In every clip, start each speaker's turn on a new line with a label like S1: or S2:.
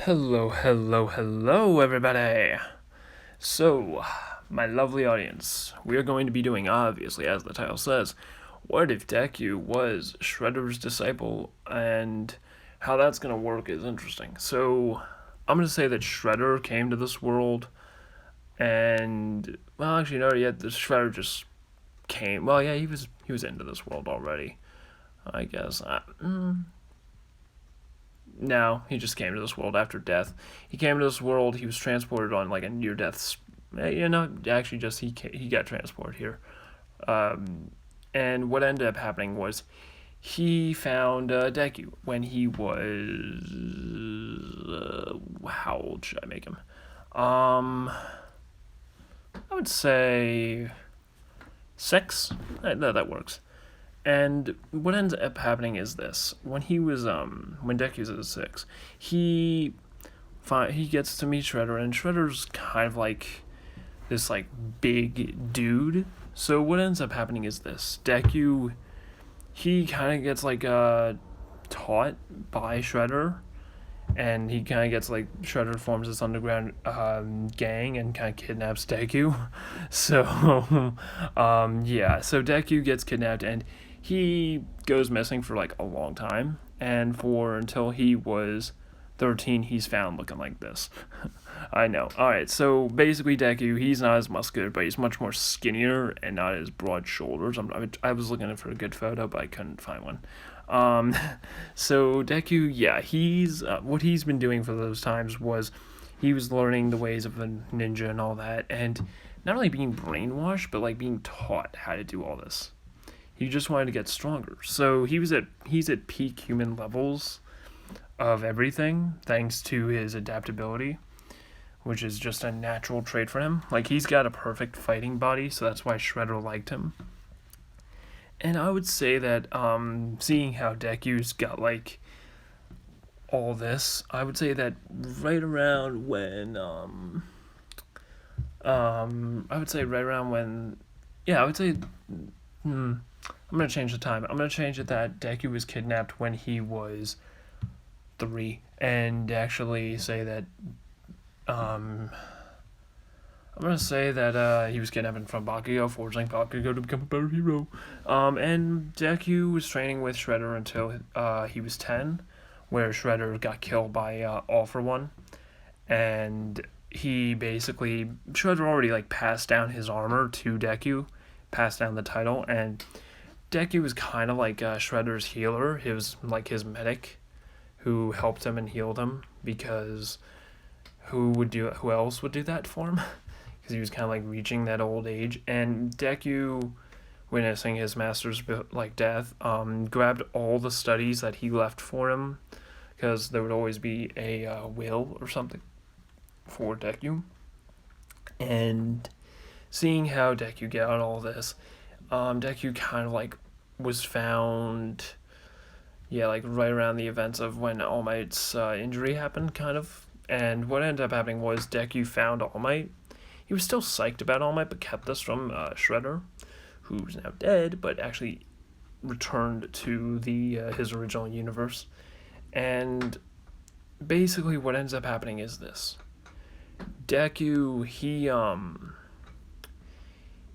S1: Hello, everybody. So, my lovely audience, we are going to be doing, obviously, as the title says, what if Deku was Shredder's disciple, and how that's going to work is interesting. So, I'm going to say that Shredder came to this world, and, well, actually, no, yet the Shredder just came. Well, yeah, he was into this world already, I guess. No, he just came to this world after death. He came to this world. He was transported on like a near death. Actually, just he got transported here. And what ended up happening was he found Deku when he was how old should I make him? I would say 6. That works. And what ends up happening is this: when Deku's at 6, he gets to meet Shredder, and Shredder's kind of like this like big dude. So what ends up happening is this: Deku, he kind of gets like taught by Shredder, and he kind of gets like Shredder forms this underground gang and kind of kidnaps Deku. So so Deku gets kidnapped and he goes missing for like a long time, and for until he was 13 he's found looking like this. I know. Alright, so basically Deku, he's not as muscular, but he's much more skinnier and not as broad shoulders. I was looking for a good photo, but I couldn't find one. So Deku, yeah, he's what he's been doing for those times was he was learning the ways of a ninja and all that, and not only being brainwashed, but like being taught how to do all this. He just wanted to get stronger. So he's at peak human levels of everything thanks to his adaptability, which is just a natural trait for him. Like, he's got a perfect fighting body, so that's why Shredder liked him. And I would say that seeing how Deku's got like all this, I would say that right around when I would say right around when I would say I'm going to change the time. I'm going to change it that Deku was kidnapped when he was 3, and actually say that I'm going to say that he was kidnapped from Bakugo, forcing Bakugo to become a better hero. And Deku was training with Shredder until he was 10, where Shredder got killed by All For One. And Shredder already like passed down his armor to Deku, passed down the title, and Deku was kind of like Shredder's healer. He was like his medic who helped him and healed him, because who else would do that for him? Because he was kind of like reaching that old age. And Deku, witnessing his master's like death, grabbed all the studies that he left for him, because there would always be a will or something for Deku. And seeing how Deku got all this, Deku kind of like was found, like right around the events of when All Might's injury happened, kind of. And what ended up happening was Deku found All Might. He was still psyched about All Might, but kept this from Shredder, who's now dead, but actually returned to his original universe. And basically what ends up happening is this: Deku,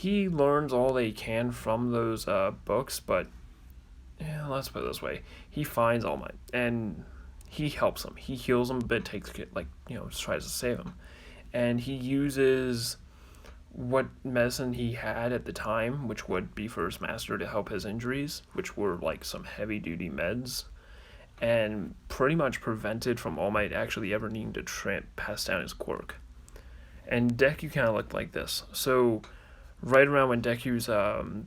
S1: he learns all they can from those books, but let's put it this way: he finds All Might and he helps him. He heals him a bit, tries to save him, and he uses what medicine he had at the time, which would be for his master to help his injuries, which were like some heavy duty meds, and pretty much prevented from All Might actually ever needing to pass down his quirk. And Deku kind of looked like this. So right around when Deku's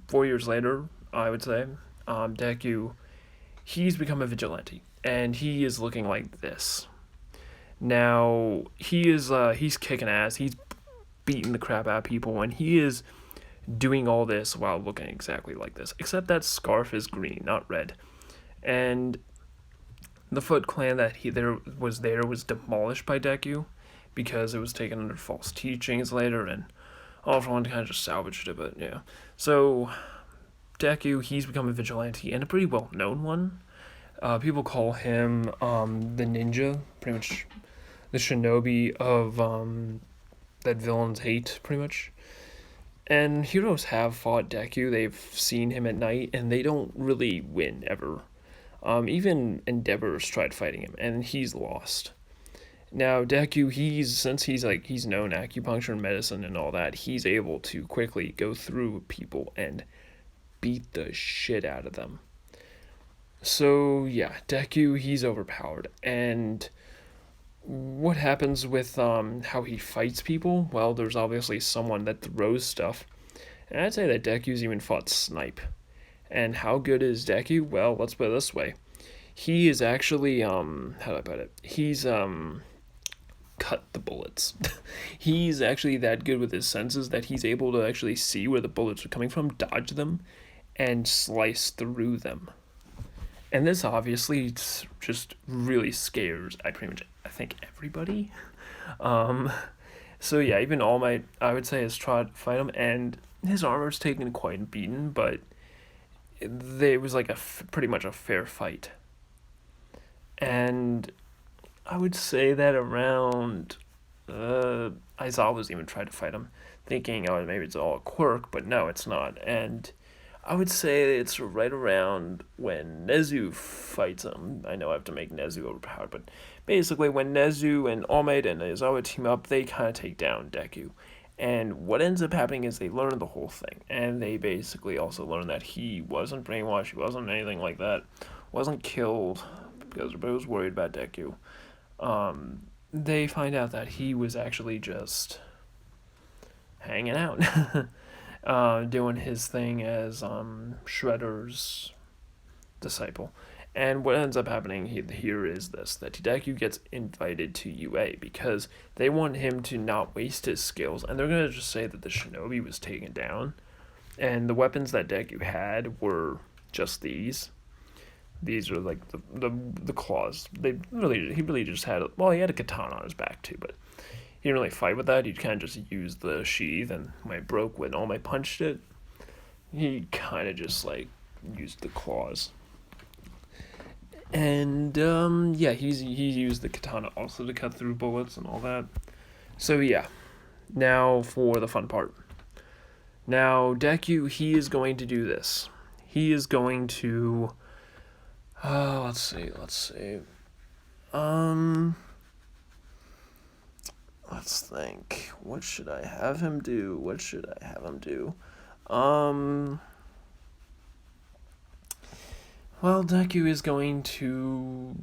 S1: 4 years later, I would say, Deku, he's become a vigilante, and he is looking like this. Now he's kicking ass. He's beating the crap out of people, and he is doing all this while looking exactly like this, except that scarf is green, not red. And the Foot Clan that was demolished by Deku, because it was taken under false teachings later, and All For One kind of just salvaged it, but yeah. So Deku, he's become a vigilante, and a pretty well-known one. People call him the ninja, pretty much the shinobi of that villains hate, pretty much. And heroes have fought Deku. They've seen him at night, and they don't really win ever. Even Endeavor's tried fighting him, and he's lost. Now Deku, he's known acupuncture and medicine and all that. He's able to quickly go through people and beat the shit out of them. So yeah, Deku, he's overpowered. And what happens with how he fights people? Well, there's obviously someone that throws stuff, and I'd say that Deku's even fought Snipe. And how good is Deku? Well, let's put it this way: he is actually how do I put it? He's cut the bullets. He's actually that good with his senses that he's able to actually see where the bullets are coming from, dodge them, and slice through them. And this obviously just really scares I think everybody. Um, so yeah, even All Might I would say has tried to fight him, and his armor's taken quite a beating, but it was like pretty much a fair fight. And I would say that around Aizawa's even tried to fight him, thinking, oh, maybe it's all a quirk, but no, it's not. And I would say it's right around when Nezu fights him. I know I have to make Nezu overpowered, but basically when Nezu and All Might and Aizawa team up, they kind of take down Deku. And what ends up happening is they learn the whole thing, and they basically also learn that he wasn't brainwashed, he wasn't anything like that, wasn't killed because everybody was worried about Deku. They find out that he was actually just hanging out, doing his thing as Shredder's disciple. And what ends up happening here is this: that Deku gets invited to UA because they want him to not waste his skills, and they're going to just say that the shinobi was taken down, and the weapons that Deku had were just these. These are like the claws. He really just had he had a katana on his back too, but he didn't really fight with that. He kind of just used the sheath, and when it broke when All Might punched it, he kind of just like used the claws. And yeah, he used the katana also to cut through bullets and all that. So yeah, now for the fun part. Now Deku, he is going to do this. He is going to. Let's see. Let's think. What should I have him do? Well, Deku is going to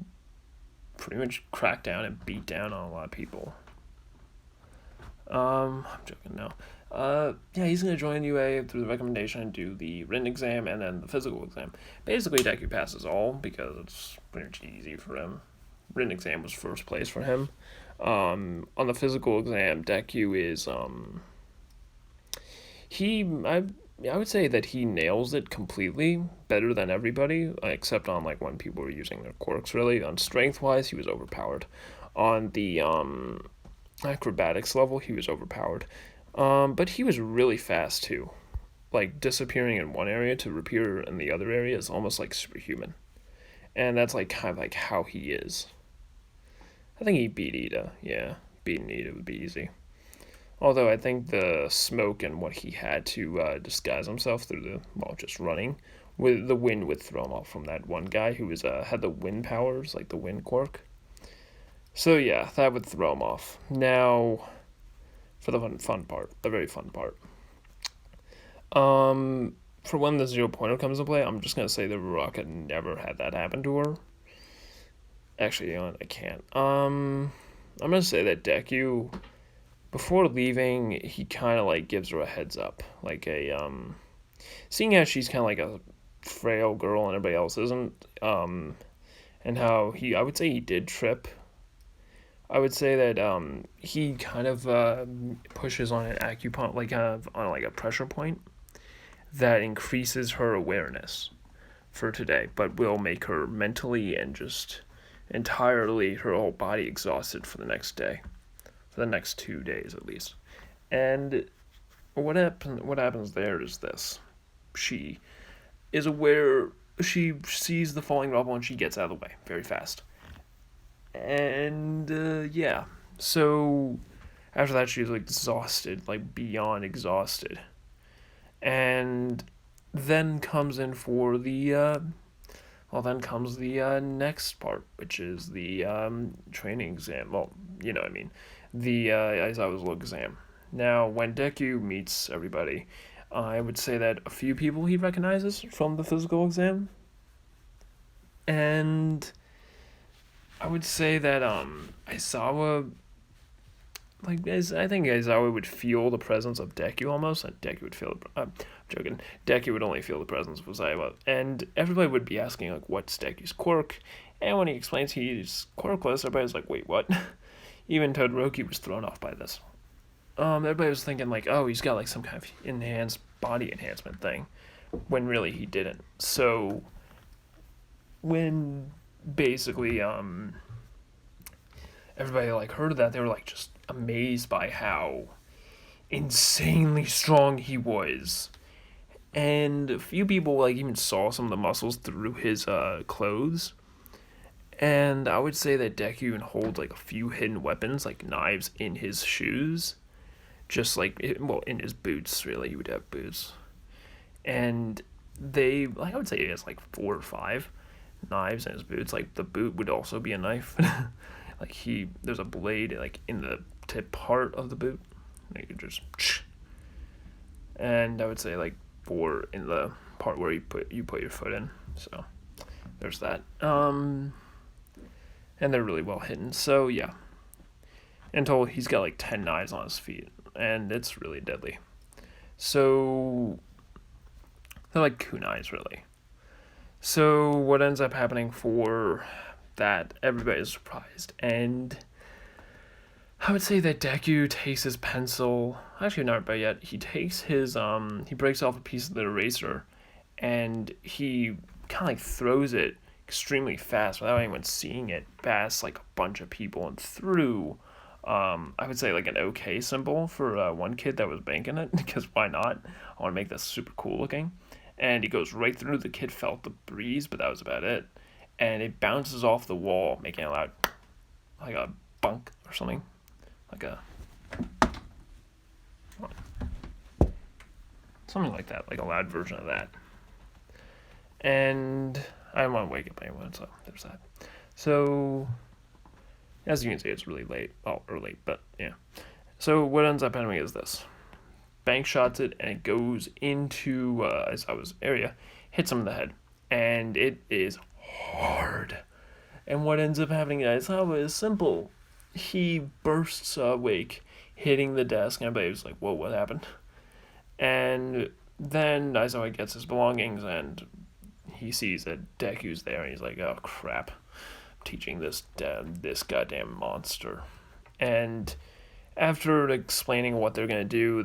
S1: pretty much crack down and beat down on a lot of people. I'm joking now. Yeah, he's gonna join UA through the recommendation and do the written exam and then the physical exam. Basically, Deku passes all because it's pretty much easy for him. Written exam was first place for him. On the physical exam, Deku is I would say that he nails it completely, better than everybody, except on like when people were using their quirks. Really, on strength wise, he was overpowered. On the acrobatics level, he was overpowered. But he was really fast too. Like disappearing in one area to reappear in the other area is almost like superhuman. And that's like kind of like how he is. I think he beat Ida. Yeah, beating Ida would be easy. Although I think the smoke and what he had to disguise himself through just running, with the wind would throw him off from that one guy who had the wind powers, like the wind quirk. So yeah, that would throw him off. Now, for the fun part, the very fun part. For when the 0.0 comes into play, I'm just gonna say the Rocket never had that happen to her. Actually, you know what, I can't. I'm gonna say that Deku, before leaving, he kind of like gives her a heads up, like seeing how she's kind of like a frail girl and everybody else isn't, and how I would say he did trip. I would say that he kind of pushes on an acupuncture, like on like a pressure point that increases her awareness for today, but will make her mentally and just entirely her whole body exhausted for the next day, for the next 2 days at least. And what happens there is this: she is aware, she sees the falling rubble and she gets out of the way very fast. And yeah, So after that, she's like exhausted, like beyond exhausted, and then comes in for the then comes the next part, which is the training exam. Well, you know what I mean, the Aizawa's look exam. Now, when Deku meets everybody, I would say that a few people he recognizes from the physical exam, and I would say that Aizawa, I think Aizawa would feel the presence of Deku almost, and Deku would feel. I'm joking. Deku would only feel the presence of Aizawa, and everybody would be asking like, "What's Deku's quirk?" And when he explains he's quirkless, everybody's like, "Wait, what?" Even Todoroki was thrown off by this. Everybody was thinking like, "Oh, he's got like some kind of enhanced body enhancement thing," when really he didn't. So when basically everybody like heard of that, they were like just amazed by how insanely strong he was. And a few people like even saw some of the muscles through his clothes. And I would say that Deku even holds like a few hidden weapons, like knives, in his shoes. Just like, in his boots, really. He would have boots. And I would say he has like 4 or 5 knives in his boots. Like, the boot would also be a knife. Like, there's a blade, like, in the tip part of the boot. You could just, and I would say, like, 4 in the part where you put your foot in. So, there's that. And they're really well hidden. So, yeah. In total, he's got, like, 10 knives on his feet. And it's really deadly. So, they're like kunais, really. So, what ends up happening for that, everybody's surprised. And I would say that Deku takes his pencil, actually not by yet, he takes his, he breaks off a piece of the eraser, and he kind of like throws it extremely fast without anyone seeing it, past like a bunch of people and through, I would say like an OK symbol for one kid that was banking it, because why not? I want to make this super cool looking. And he goes right through. The kid felt the breeze, but that was about it. And it bounces off the wall, making it loud, like a bunk or something, like a something like that, like a loud version of that. And I don't want to wake up anyone, so there's that. So, as you can see, it's really late. Well, early, but yeah. So what ends up happening is this. Bank shots it, and it goes into Aizawa's area, hits him in the head, and it is hard. And what ends up happening to Aizawa is simple. He bursts awake, hitting the desk, and everybody's like, whoa, what happened? And then Aizawa gets his belongings, and he sees that Deku's there, and he's like, oh, crap. I'm teaching this goddamn monster. And after explaining what they're going to do,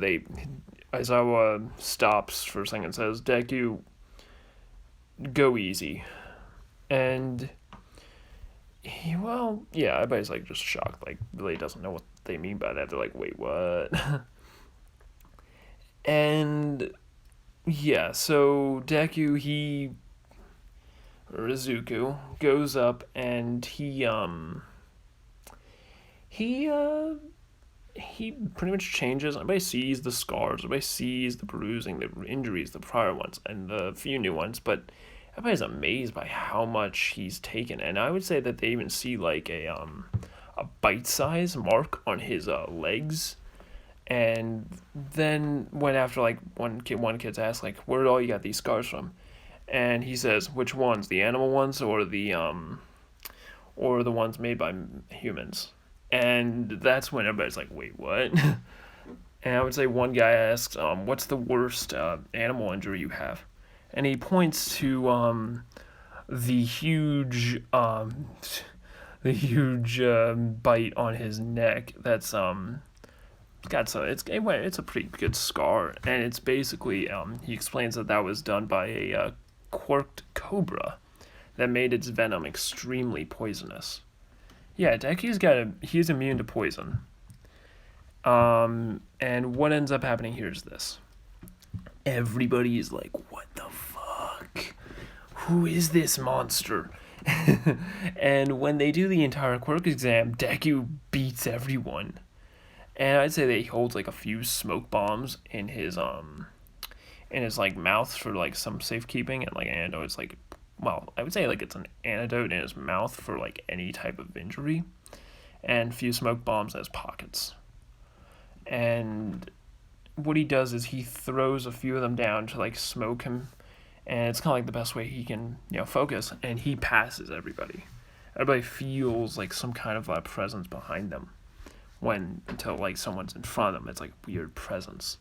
S1: Aizawa stops for a second and says, Deku, go easy. And everybody's like just shocked, like really doesn't know what they mean by that. They're like, wait, what? And yeah, so Deku, Rizuku goes up and he pretty much changes. Everybody sees the scars, everybody sees the bruising, the injuries, the prior ones, and the few new ones, but everybody's amazed by how much he's taken. And I would say that they even see like a bite-size mark on his legs. And then when after like one kid's asked like, where all you got these scars from? And he says, which ones, the animal ones or the ones made by humans? And that's when everybody's like, wait, what? And I would say one guy asked, what's the worst animal injury you have? And he points to the huge bite on his neck that's it's a pretty good scar, and it's basically he explains that was done by a quirked cobra that made its venom extremely poisonous. Yeah, he's immune to poison. And what ends up happening here is this. Everybody is like, what the fuck? Who is this monster? And when they do the entire quirk exam, Deku beats everyone. And I'd say that he holds like a few smoke bombs in his like mouth for like some safekeeping, and like antidote is like, well, I would say like it's an antidote in his mouth for like any type of injury, and a few smoke bombs as pockets. And what he does is he throws a few of them down to like smoke him, and it's kind of like the best way he can focus, and he passes everybody. Everybody feels like some kind of presence behind them when until like someone's in front of them. It's like a weird presence.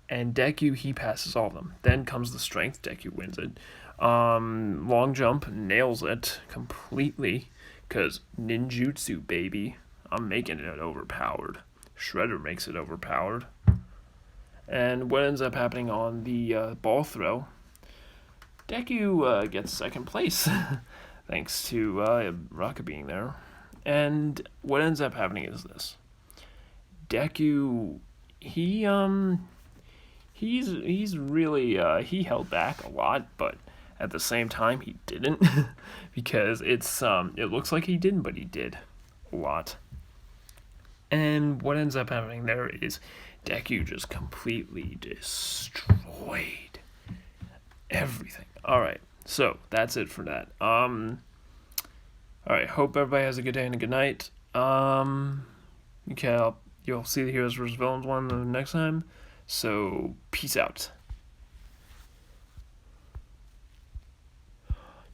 S1: And Deku, he passes all of them. Then comes the strength. Deku wins it. Long jump, nails it completely, because ninjutsu, baby. I'm making it overpowered. Shredder makes it overpowered. And what ends up happening on the ball throw, Deku gets second place, thanks to Rocket being there. And what ends up happening is this. Deku, he's really he held back a lot, but at the same time he didn't, because it looks like he didn't, but he did a lot. And what ends up happening there is Deku just completely destroyed everything. All right, so that's it for that. All right, hope everybody has a good day and a good night. Okay, you'll see the Heroes vs. Villains one the next time. So, peace out.